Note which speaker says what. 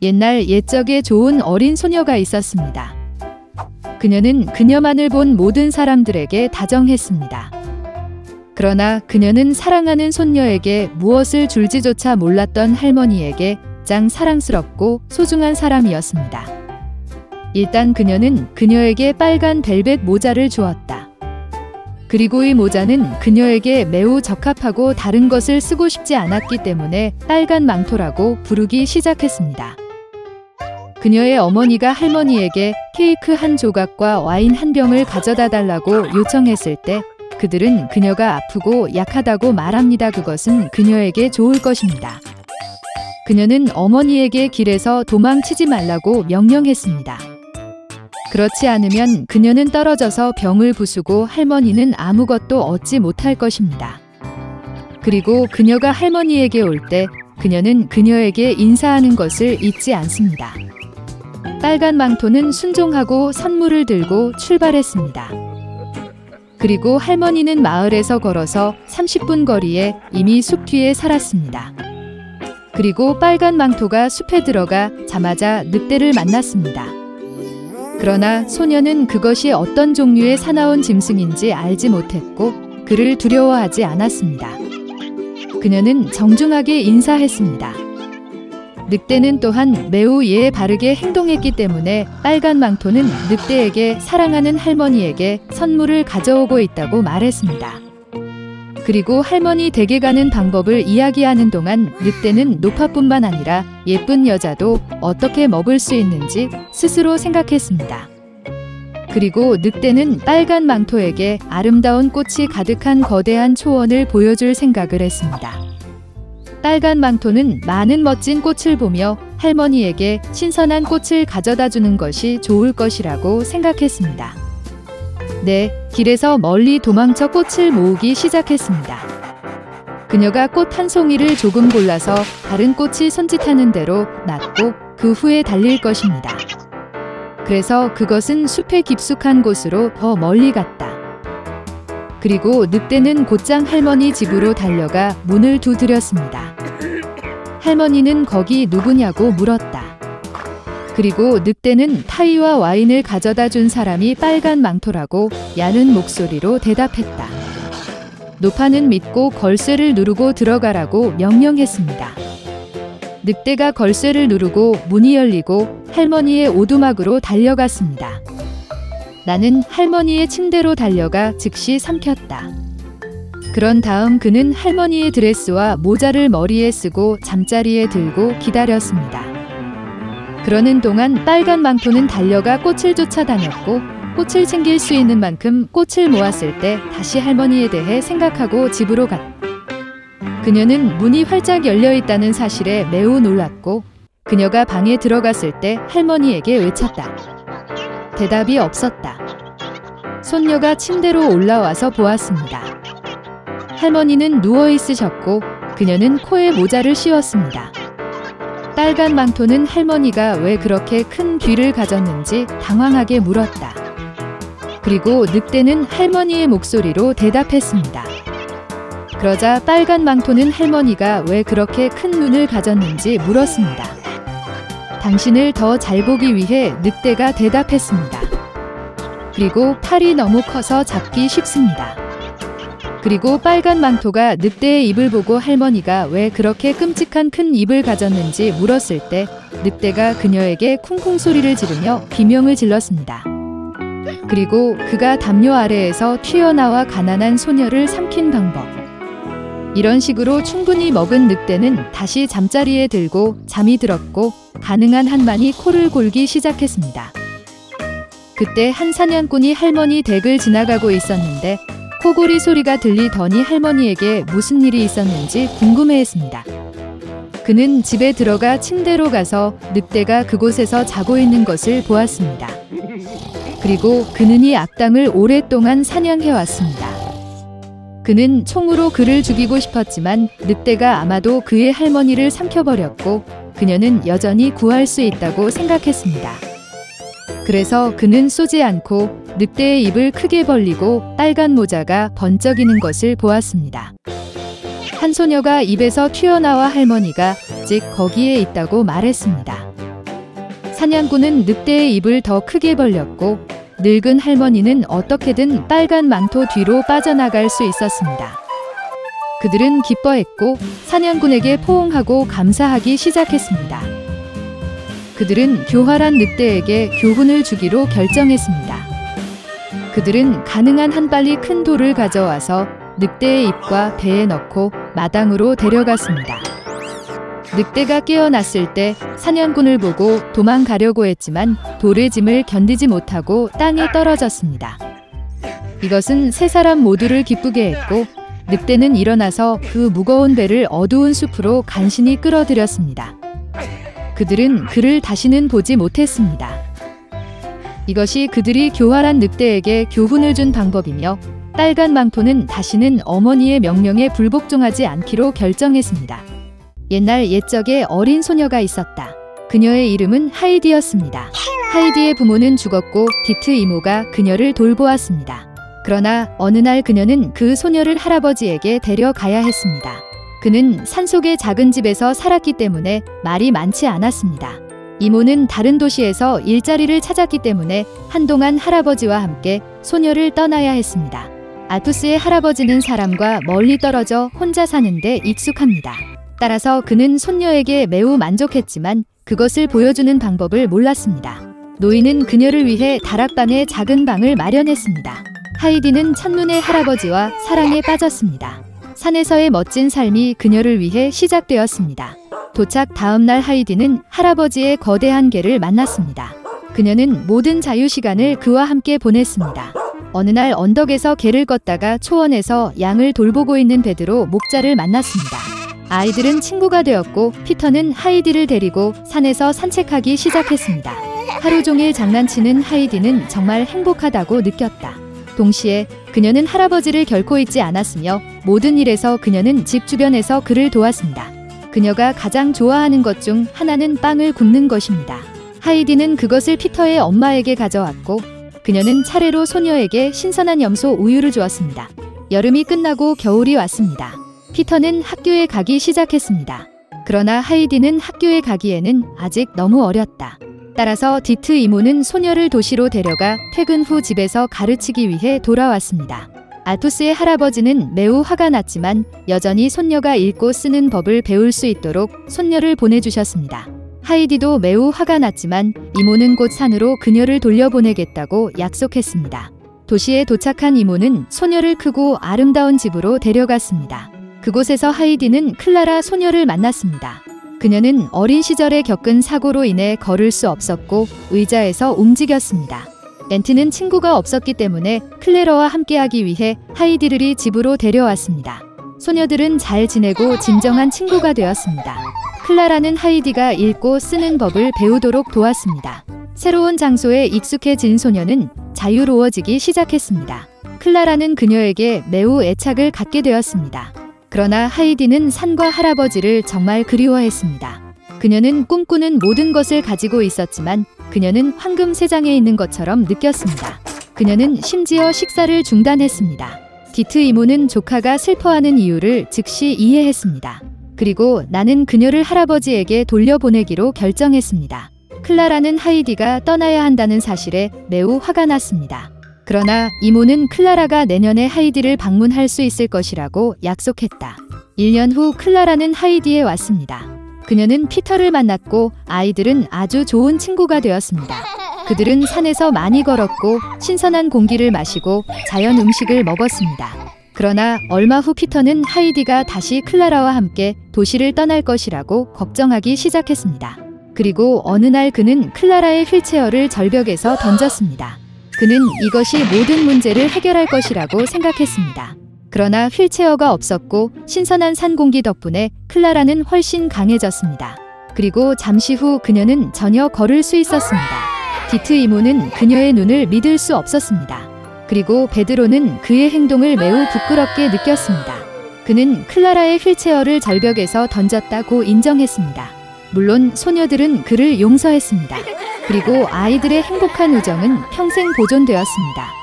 Speaker 1: 옛날 옛적에 좋은 어린 소녀가 있었습니다. 그녀는 그녀만을 본 모든 사람들에게 다정했습니다. 그러나 그녀는 사랑하는 손녀에게 무엇을 줄지조차 몰랐던 할머니에게 가장 사랑스럽고 소중한 사람이었습니다. 일단 그녀는 그녀에게 빨간 벨벳 모자를 주었다. 그리고 이 모자는 그녀에게 매우 적합하고 다른 것을 쓰고 싶지 않았기 때문에 빨간 망토라고 부르기 시작했습니다. 그녀의 어머니가 할머니에게 케이크 한 조각과 와인 한 병을 가져다 달라고 요청했을 때 그들은 그녀가 아프고 약하다고 말합니다. 그것은 그녀에게 좋을 것입니다. 그녀는 어머니에게 길에서 도망치지 말라고 명령했습니다. 그렇지 않으면 그녀는 떨어져서 병을 부수고 할머니는 아무것도 얻지 못할 것입니다. 그리고 그녀가 할머니에게 올 때 그녀는 그녀에게 인사하는 것을 잊지 않습니다. 빨간 망토는 순종하고 선물을 들고 출발했습니다. 그리고 할머니는 마을에서 걸어서 30분 거리에 이미 숲 뒤에 살았습니다. 그리고 빨간 망토가 숲에 들어가자마자 늑대를 만났습니다. 그러나 소녀는 그것이 어떤 종류의 사나운 짐승인지 알지 못했고 그를 두려워하지 않았습니다. 그녀는 정중하게 인사했습니다. 늑대는 또한 매우 예의 바르게 행동했기 때문에 빨간 망토는 늑대에게 사랑하는 할머니에게 선물을 가져오고 있다고 말했습니다. 그리고 할머니 댁에 가는 방법을 이야기하는 동안 늑대는 노파뿐만 아니라 예쁜 여자도 어떻게 먹을 수 있는지 스스로 생각했습니다. 그리고 늑대는 빨간 망토에게 아름다운 꽃이 가득한 거대한 초원을 보여줄 생각을 했습니다. 빨간 망토는 많은 멋진 꽃을 보며 할머니에게 신선한 꽃을 가져다 주는 것이 좋을 것이라고 생각했습니다. 네, 길에서 멀리 도망쳐 꽃을 모으기 시작했습니다. 그녀가 꽃 한 송이를 조금 골라서 다른 꽃이 손짓하는 대로 놨고 그 후에 달릴 것입니다. 그래서 그것은 숲의 깊숙한 곳으로 더 멀리 갔다. 그리고 늑대는 곧장 할머니 집으로 달려가 문을 두드렸습니다. 할머니는 거기 누구냐고 물었다. 그리고 늑대는 타이와 와인을 가져다 준 사람이 빨간 망토라고 야는 목소리로 대답했다. 노파는 믿고 걸쇠를 누르고 들어가라고 명령했습니다. 늑대가 걸쇠를 누르고 문이 열리고 할머니의 오두막으로 달려갔습니다. 나는 할머니의 침대로 달려가 즉시 삼켰다. 그런 다음 그는 할머니의 드레스와 모자를 머리에 쓰고 잠자리에 들고 기다렸습니다. 그러는 동안 빨간 망토는 달려가 꽃을 쫓아다녔고 꽃을 챙길 수 있는 만큼 꽃을 모았을 때 다시 할머니에 대해 생각하고 집으로 갔다. 그녀는 문이 활짝 열려 있다는 사실에 매우 놀랐고 그녀가 방에 들어갔을 때 할머니에게 외쳤다. 대답이 없었다. 손녀가 침대로 올라와서 보았습니다. 할머니는 누워 있으셨고 그녀는 코에 모자를 씌웠습니다. 빨간 망토는 할머니가 왜 그렇게 큰 귀를 가졌는지 당황하게 물었다. 그리고 늑대는 할머니의 목소리로 대답했습니다. 그러자 빨간 망토는 할머니가 왜 그렇게 큰 눈을 가졌는지 물었습니다. 당신을 더 잘 보기 위해 늑대가 대답했습니다. 그리고 팔이 너무 커서 잡기 쉽습니다. 그리고 빨간 망토가 늑대의 입을 보고 할머니가 왜 그렇게 끔찍한 큰 입을 가졌는지 물었을 때 늑대가 그녀에게 쿵쿵 소리를 지르며 비명을 질렀습니다. 그리고 그가 담요 아래에서 튀어나와 가난한 소녀를 삼킨 방법. 이런 식으로 충분히 먹은 늑대는 다시 잠자리에 들고 잠이 들었고 가능한 한만이 코를 골기 시작했습니다. 그때 한 사냥꾼이 할머니 댁을 지나가고 있었는데 코골이 소리가 들리더니 할머니에게 무슨 일이 있었는지 궁금해했습니다. 그는 집에 들어가 침대로 가서 늑대가 그곳에서 자고 있는 것을 보았습니다. 그리고 그는 이 악당을 오랫동안 사냥해왔습니다. 그는 총으로 그를 죽이고 싶었지만 늑대가 아마도 그의 할머니를 삼켜버렸고 그녀는 여전히 구할 수 있다고 생각했습니다. 그래서 그는 쏘지 않고 늑대의 입을 크게 벌리고 빨간 모자가 번쩍이는 것을 보았습니다. 한 소녀가 입에서 튀어나와 할머니가 아직 거기에 있다고 말했습니다. 사냥꾼은 늑대의 입을 더 크게 벌렸고 늙은 할머니는 어떻게든 빨간 망토 뒤로 빠져나갈 수 있었습니다. 그들은 기뻐했고 사냥꾼에게 포옹하고 감사하기 시작했습니다. 그들은 교활한 늑대에게 교훈을 주기로 결정했습니다. 그들은 가능한 한 빨리 큰 돌을 가져와서 늑대의 입과 배에 넣고 마당으로 데려갔습니다. 늑대가 깨어났을 때 사냥꾼을 보고 도망가려고 했지만 돌의 짐을 견디지 못하고 땅에 떨어졌습니다. 이것은 세 사람 모두를 기쁘게 했고 늑대는 일어나서 그 무거운 배를 어두운 숲으로 간신히 끌어들였습니다. 그들은 그를 다시는 보지 못했습니다. 이것이 그들이 교활한 늑대에게 교훈을 준 방법이며 빨간 망토는 다시는 어머니의 명령에 불복종하지 않기로 결정했습니다. 옛날 옛적에 어린 소녀가 있었다. 그녀의 이름은 하이디였습니다. 하이디의 부모는 죽었고 디트 이모가 그녀를 돌보았습니다. 그러나 어느 날 그녀는 그 소녀를 할아버지에게 데려가야 했습니다. 그는 산속의 작은 집에서 살았기 때문에 말이 많지 않았습니다. 이모는 다른 도시에서 일자리를 찾았기 때문에 한동안 할아버지와 함께 소녀를 떠나야 했습니다. 아투스의 할아버지는 사람과 멀리 떨어져 혼자 사는데 익숙합니다. 따라서 그는 손녀에게 매우 만족했지만 그것을 보여주는 방법을 몰랐습니다. 노인은 그녀를 위해 다락방에 작은 방을 마련했습니다. 하이디는 첫눈에 할아버지와 사랑에 빠졌습니다. 산에서의 멋진 삶이 그녀를 위해 시작되었습니다. 도착 다음 날 하이디는 할아버지의 거대한 개를 만났습니다. 그녀는 모든 자유시간을 그와 함께 보냈습니다. 어느 날 언덕에서 개를 걷다가 초원에서 양을 돌보고 있는 베드로 목자를 만났습니다. 아이들은 친구가 되었고 피터는 하이디를 데리고 산에서 산책하기 시작했습니다. 하루 종일 장난치는 하이디는 정말 행복하다고 느꼈다. 동시에 그녀는 할아버지를 결코 잊지 않았으며 모든 일에서 그녀는 집 주변에서 그를 도왔습니다. 그녀가 가장 좋아하는 것 중 하나는 빵을 굽는 것입니다. 하이디는 그것을 피터의 엄마에게 가져왔고 그녀는 차례로 소녀에게 신선한 염소 우유를 주었습니다. 여름이 끝나고 겨울이 왔습니다. 피터는 학교에 가기 시작했습니다. 그러나 하이디는 학교에 가기에는 아직 너무 어렸다. 따라서 디트 이모는 소녀를 도시로 데려가 퇴근 후 집에서 가르치기 위해 돌아왔습니다. 아투스의 할아버지는 매우 화가 났지만 여전히 손녀가 읽고 쓰는 법을 배울 수 있도록 손녀를 보내주셨습니다. 하이디도 매우 화가 났지만 이모는 곧 산으로 그녀를 돌려보내겠다고 약속했습니다. 도시에 도착한 이모는 소녀를 크고 아름다운 집으로 데려갔습니다. 그곳에서 하이디는 클라라 소녀를 만났습니다. 그녀는 어린 시절에 겪은 사고로 인해 걸을 수 없었고 의자에서 움직였습니다. 렌트는 친구가 없었기 때문에 클레러와 함께하기 위해 하이디를 집으로 데려왔습니다. 소녀들은 잘 지내고 진정한 친구가 되었습니다. 클라라는 하이디가 읽고 쓰는 법을 배우도록 도왔습니다. 새로운 장소에 익숙해진 소녀는 자유로워지기 시작했습니다. 클라라는 그녀에게 매우 애착을 갖게 되었습니다. 그러나 하이디는 산과 할아버지를 정말 그리워했습니다. 그녀는 꿈꾸는 모든 것을 가지고 있었지만 그녀는 황금 세장에 있는 것처럼 느꼈습니다. 그녀는 심지어 식사를 중단했습니다. 디트 이모는 조카가 슬퍼하는 이유를 즉시 이해했습니다. 그리고 나는 그녀를 할아버지에게 돌려보내기로 결정했습니다. 클라라는 하이디가 떠나야 한다는 사실에 매우 화가 났습니다. 그러나 이모는 클라라가 내년에 하이디를 방문할 수 있을 것이라고 약속했다. 1년 후 클라라는 하이디에 왔습니다. 그녀는 피터를 만났고 아이들은 아주 좋은 친구가 되었습니다. 그들은 산에서 많이 걸었고 신선한 공기를 마시고 자연 음식을 먹었습니다. 그러나 얼마 후 피터는 하이디가 다시 클라라와 함께 도시를 떠날 것이라고 걱정하기 시작했습니다. 그리고 어느 날 그는 클라라의 휠체어를 절벽에서 던졌습니다. 그는 이것이 모든 문제를 해결할 것이라고 생각했습니다. 그러나 휠체어가 없었고 신선한 산 공기 덕분에 클라라는 훨씬 강해졌습니다. 그리고 잠시 후 그녀는 전혀 걸을 수 있었습니다. 디트 이모는 그녀의 눈을 믿을 수 없었습니다. 그리고 베드로는 그의 행동을 매우 부끄럽게 느꼈습니다. 그는 클라라의 휠체어를 절벽에서 던졌다고 인정했습니다. 물론 소녀들은 그를 용서했습니다. 그리고 아이들의 행복한 우정은 평생 보존되었습니다.